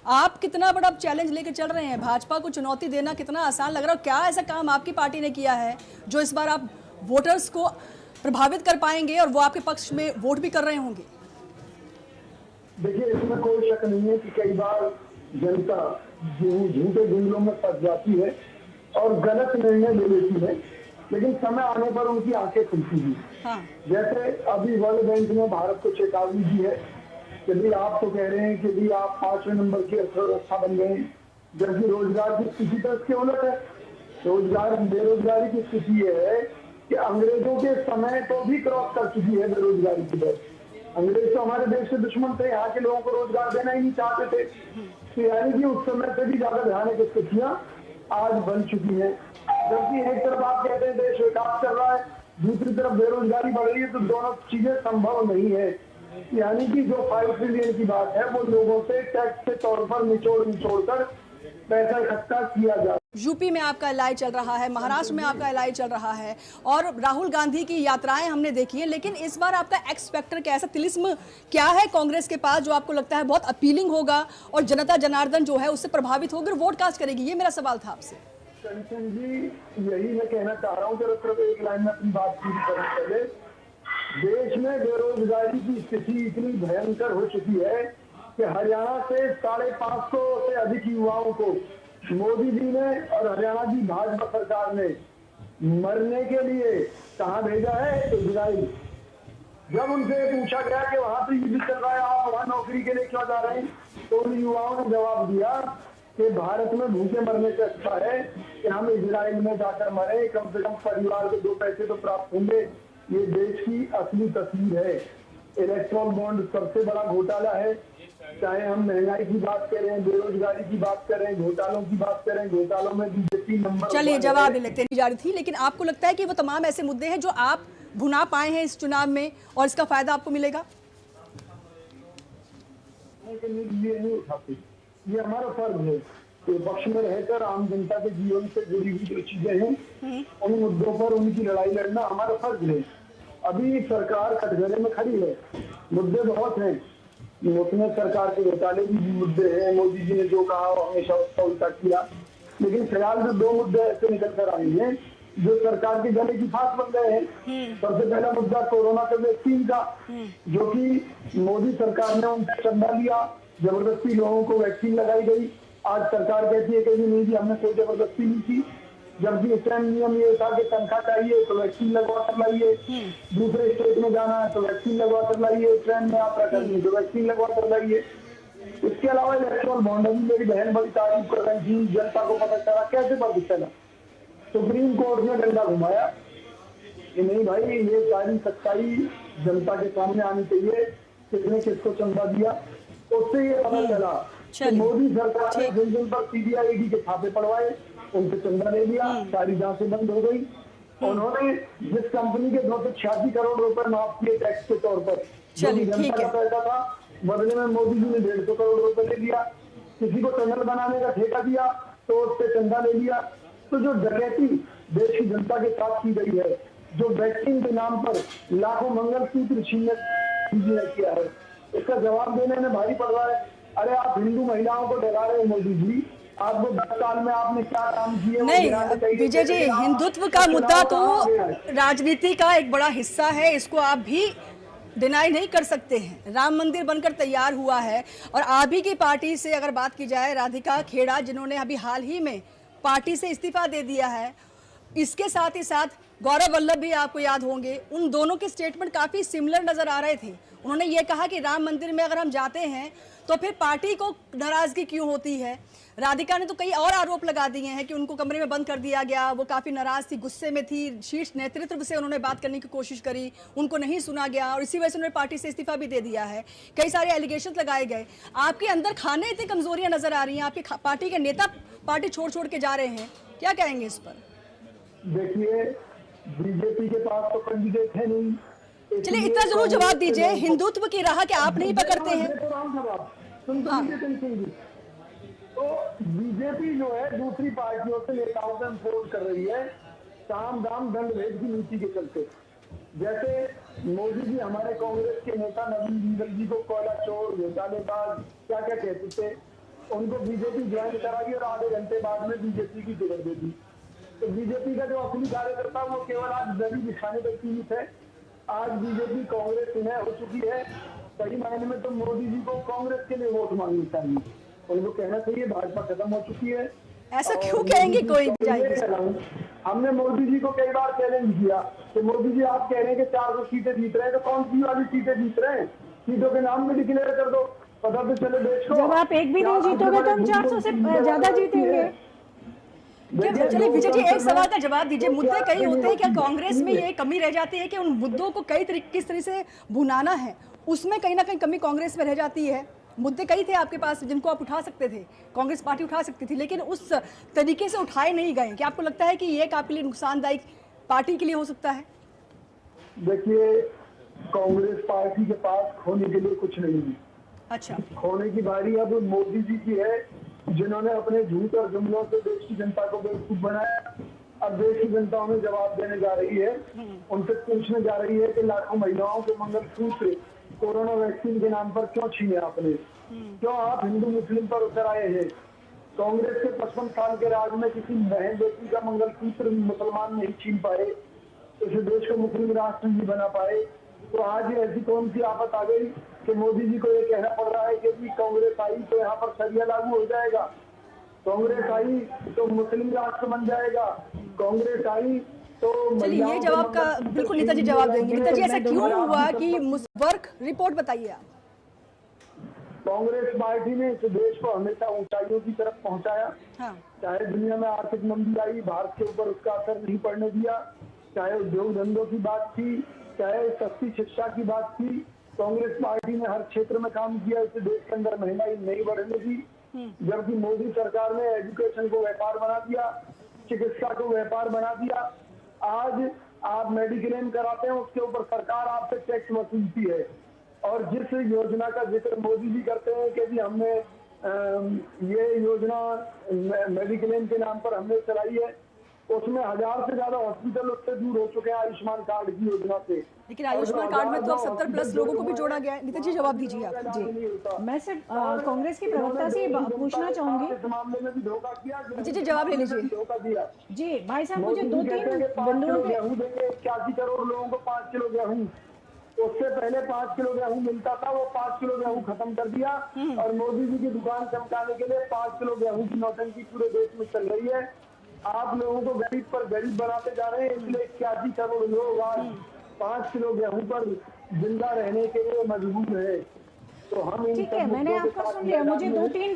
आप कितना बड़ा चैलेंज लेकर चल रहे हैं, भाजपा को चुनौती देना कितना आसान लग रहा है? क्या ऐसा काम आपकी पार्टी ने किया है जो इस बार आप वोटर्स को प्रभावित कर पाएंगे और वो आपके पक्ष में वोट भी कर रहे होंगे? देखिए, इसमें कोई शक नहीं है कि कई बार जनता झूठे जुमलों में फंस जाती है और गलत निर्णय ले लेती है, लेकिन समय आने पर उनकी आंखें खुलती हैं। हाँ। जैसे अभी वर्ल्ड बैंक ने भारत को चेतावनी दी है कि भाई आप तो कह रहे हैं कि भाई आप 5वें नंबर की अर्थव्यवस्था बन गए, जबकि रोजगार की स्थिति तो इसके उलट है। बेरोजगारी की स्थिति है कि अंग्रेजों के समय तो भी क्रॉस कर चुकी है बेरोजगारी की दर। अंग्रेज तो हमारे देश के दुश्मन थे, यहाँ के लोगों को रोजगार देना ही नहीं चाहते थे। तो यानी कि उस समय से भी ज्यादा भयानक स्थितियां आज बन चुकी है। जबकि एक तरफ आप कहते हैं देश विकास कर रहा है, दूसरी तरफ बेरोजगारी बढ़ रही है, तो दोनों चीजें संभव नहीं है। यानी कि जो 5 ट्रिलियन की बात है वो लोगों से टैक्स के तौर पर निचोड़ कर पैसा इकट्ठा किया जाए। यूपी में आपका एलआई चल रहा है, महाराष्ट्र में आपका एलआई चल रहा है और राहुल गांधी की यात्राएं हमने देखी है, लेकिन इस बार आपका एक्स फैक्टर क्या, ऐसा तिलिस्म क्या है कांग्रेस के पास जो आपको लगता है बहुत अपीलिंग होगा और जनता जनार्दन जो है उससे प्रभावित होकर वोट कास्ट करेगी? ये मेरा सवाल था आपसे। कंचन जी, यही मैं कहना चाह रहा हूँ। जरा सिर्फ एक लाइन में अपनी बात पूरी करने पहले, देश में बेरोजगारी की स्थिति इतनी भयंकर हो चुकी है कि हरियाणा से 550 से अधिक युवाओं को मोदी जी ने और हरियाणा की भाजपा सरकार ने मरने के लिए कहाँ भेजा है? इजराइल। जब उनसे पूछा गया कि वहां तो युद्ध चल रहा है, आप वहां नौकरी के लिए क्यों जा रहे हैं, तो उन युवाओं ने जवाब दिया कि भारत में भूखे मरने से अच्छा है कि हम इजराइल में जाकर मरे, कम से कम परिवार को 2 पैसे तो प्राप्त होंगे। ये देश की असली तस्वीर है। इलेक्ट्रॉन बॉन्ड सबसे बड़ा घोटाला है, चाहे हम महंगाई की बात करें, बेरोजगारी की बात करें, घोटालों की बात करें, घोटालों में बीजेपी नंबर। चलिए, जवाब नहीं लगते नहीं जा रही थी, लेकिन आपको लगता है कि वो तमाम ऐसे मुद्दे हैं जो आप भुना पाए हैं इस चुनाव में और इसका फायदा आपको मिलेगा? ये हमारा फर्ज है कि पक्ष में रहकर आम जनता के जीवन से जुड़ी हुई जो चीजें हैं उन मुद्दों पर उनकी लड़ाई लड़ना हमारा फर्ज है। अभी सरकार कटघरे में खड़ी है, मुद्दे बहुत हैं, उसमें सरकार के घोटाले भी मुद्दे हैं, मोदी जी ने जो कहा वो हमेशा उसका उल्टा किया, लेकिन फिलहाल जो 2 मुद्दे ऐसे निकल कर आए हैं जो सरकार के गले की फांस बन गए हैं। सबसे पहला मुद्दा कोरोना के वैक्सीन का, जो कि मोदी सरकार ने उनसे चंदा लिया, जबरदस्ती लोगों को वैक्सीन लगाई गई। आज सरकार कहती है कि नहीं जी हमने कोई जबरदस्ती नहीं की, जबकि उस टाइम नियम ये था कि तनख्वाह चाहिए तो वैक्सीन लगवा कर लाइए, दूसरे स्टेट में जाना है तो वैक्सीन लगवा कर लाइए, ट्रेन में यात्रा करनी है तो वैक्सीन लगवा कर लाइए। इसके अलावा इलेक्ट्रॉन बॉन्ड, अभी मेरी बहन बड़ी तारीफ कर रही थी, जनता को पता चला, कैसे पता चला? सुप्रीम कोर्ट ने डंडा घुमाया कि नहीं भाई ये सारी सच्चाई जनता के सामने आनी चाहिए, किसने किसको चंदा दिया। उससे ये पता चला कि मोदी सरकार ने जिन जिन पर सीबीआई ईडी के छापे पड़वाए उनसे चंदा ले लिया, सारी जांचें बंद हो गई। उन्होंने जिस कंपनी के 286 करोड़ रुपए माफ किए टैक्स के तौर पर, जो जनता का पैसा था, बदले में मोदी जी ने 150 करोड़ रुपए ले लिया। किसी को टनल बनाने का ठेका दिया तो उससे चंदा ले लिया। तो जो डकैती देश की जनता के साथ की गई है, जो वैक्सीन के नाम पर लाखों मंगलसूत्र छीनने किया है, इसका जवाब देने में भारी पड़ रहा है। अरे आप हिंदू महिलाओं को डरा रहे हो मोदी जी, आपको 10 साल में आपने क्या काम किए? नहीं विजय जी, हिंदुत्व का मुद्दा तो राजनीति का एक बड़ा हिस्सा है, इसको आप भी डिनाई नहीं कर सकते हैं। राम मंदिर बनकर तैयार हुआ है और आप ही की पार्टी से अगर बात की जाए, राधिका खेड़ा जिन्होंने अभी हाल ही में पार्टी से इस्तीफा दे दिया है, इसके साथ ही साथ गौरव वल्लभ भी आपको याद होंगे, उन दोनों के स्टेटमेंट काफ़ी सिमिलर नज़र आ रहे थे। उन्होंने ये कहा कि राम मंदिर में अगर हम जाते हैं तो फिर पार्टी को नाराज़गी क्यों होती है। राधिका ने तो कई और आरोप लगा दिए हैं कि उनको कमरे में बंद कर दिया गया, वो काफ़ी नाराज़ थी, गुस्से में थी, शीर्ष नेतृत्व से उन्होंने बात करने की कोशिश करी, उनको नहीं सुना गया और इसी वजह से उन्होंने पार्टी से इस्तीफा भी दे दिया है। कई सारे एलिगेशन लगाए गए। आपके अंदर खाने इतनी कमजोरियां नजर आ रही हैं, आपके पार्टी के नेता पार्टी छोड़ के जा रहे हैं, क्या कहेंगे इस पर? देखिए, बीजेपी के पास तो कैंडिडेट है नहीं। चलिए इतना जरूर जवाब दीजिए, हिंदुत्व की राह क्या आप नहीं पकड़ते हैं? तो बीजेपी जो है दूसरी पार्टियों से नेताओं से अपोज कर रही है साम दाम दंड भेद की नीति के चलते। जैसे मोदी जी हमारे कांग्रेस के नेता नवीन जिंदल जी को कोयला चोर, घोटालेबाज क्या क्या कहते थे, उनको बीजेपी ज्वाइन कराई और आधे घंटे बाद में बीजेपी की टिकट दे दी। तो बीजेपी का जो असली कार्यकर्ता वो केवल आज दरी दिखाने तक सीमित है। आज बीजेपी कांग्रेस इन्हें हो चुकी है। सही मायने में तो मोदी जी को कांग्रेस के लिए वोट मांगनी चाहिए, उनको कहना चाहिए भाजपा खत्म हो चुकी है। ऐसा क्यों कहेंगे कोई भी जाएगी? हमने मोदी जी को कई बार चैलेंज किया कि मोदी जी आप कह रहे हैं कि 400 सीटें जीत रहे हैं, तो कौन सी वाली सीटें जीत रहे हैं? सीटों के नाम भी डिक्लेयर कर दो, पता तो चले देश को। जब आप एक भी नहीं जीतोगे तो हम 400 से ज्यादा जीतेंगे। चलिए विजय जी, एक सवाल का जवाब दीजिए। मुद्दे कई होते हैं, क्या कांग्रेस में ये कमी रह जाती है कि उन मुद्दों को किस तरह से भुनाना है, उसमें कहीं ना कहीं कमी कांग्रेस में रह जाती है? मुद्दे कई थे आपके पास जिनको आप उठा सकते थे, कांग्रेस पार्टी उठा सकती थी, लेकिन उस तरीके से उठाए नहीं गए। क्या आपको लगता है कि ये आपके लिए नुकसानदायक पार्टी के लिए हो सकता है? देखिए, कांग्रेस पार्टी के पास खोने के लिए कुछ नहीं है। अच्छा, खोने की बारी अब मोदी जी की है, जिन्होंने अपने झूठ और जुमलों से देश की जनता को बेवकूफ बनाया। अब देश की जनता उन्हें जवाब देने जा रही है, उनसे पूछने जा रही है कि लाखों महिलाओं के मंगलसूत्र कोरोना वैक्सीन के नाम पर क्यों छीने आपने? क्यों आप हिंदू मुस्लिम पर उतर आए हैं? कांग्रेस के 55 साल के राज में किसी बहन बेटी का मंगलसूत्र मुसलमान नहीं छीन पाए, इस देश को मुस्लिम राष्ट्र नहीं बना पाए। तो आज ये ऐसी कौन सी आफत आ गई कि मोदी जी को ये कहना पड़ रहा है कि भी कांग्रेस आई तो यहाँ पर शरिया लागू हो जाएगा, कांग्रेस आई तो मुस्लिम राष्ट्र बन जाएगा, कांग्रेस आई तो। चलिए ये जवाब का बिल्कुल नेताजी जवाब देंगे। नेताजी, ऐसा क्यों हुआ कि वर्क रिपोर्ट बताइए आप। कांग्रेस पार्टी ने इस देश को हमेशा ऊंचाइयों की तरफ पहुंचाया। हाँ। चाहे दुनिया में आर्थिक मंदी आई, भारत के ऊपर उसका असर नहीं पड़ने दिया। चाहे उद्योग धंधों की बात थी, चाहे सस्ती शिक्षा की बात थी, कांग्रेस पार्टी ने हर क्षेत्र में काम किया। इस देश के अंदर महंगाई नहीं बढ़ने दी। जबकि मोदी सरकार ने एजुकेशन को व्यापार बना दिया, चिकित्सा को व्यापार बना दिया। आज आप मेडिक्लेम कराते हैं, उसके ऊपर सरकार आपसे टैक्स वसूलती है। और जिस योजना का जिक्र मोदी जी करते हैं कि भी हमने ये योजना मेडिक्लेम के नाम पर हमने चलाई है, उसमें 1000 से ज्यादा हॉस्पिटल उससे दूर हो चुके हैं आयुष्मान कार्ड की योजना से। लेकिन आयुष्मान कार्ड में तो अब 70+ लोगों को भी जोड़ा गया है। नेताजी जवाब दीजिए आप। जी, मैं सिर्फ कांग्रेस की प्रवक्ता से पूछना चाहूंगी। इस मामले में भी धोखा किया, जी जवाब ले लीजिए। धोखा दिया जी भाई साहब, मुझे 2-3 बिंदुओं पे। गेहूँ देंगे 81 करोड़ लोगों को 5 किलो गेहूँ। उससे पहले 5 किलो गेहूँ मिलता था, वो 5 किलो गेहूँ खत्म कर दिया। और मोदी जी की दुकान चमकाने के लिए 5 किलो गेहूँ की नौटंकी पूरे देश में चल रही है। आप लोगों को गरीब पर गरीब बनाते जा रहे हैं, इसलिए 81 करोड़ लोग आज 5 किलो गेहूँ पर जिंदा रहने के लिए मजबूर है। तो हम ठीक है, मैंने आपका सुन लिया। मुझे 2-3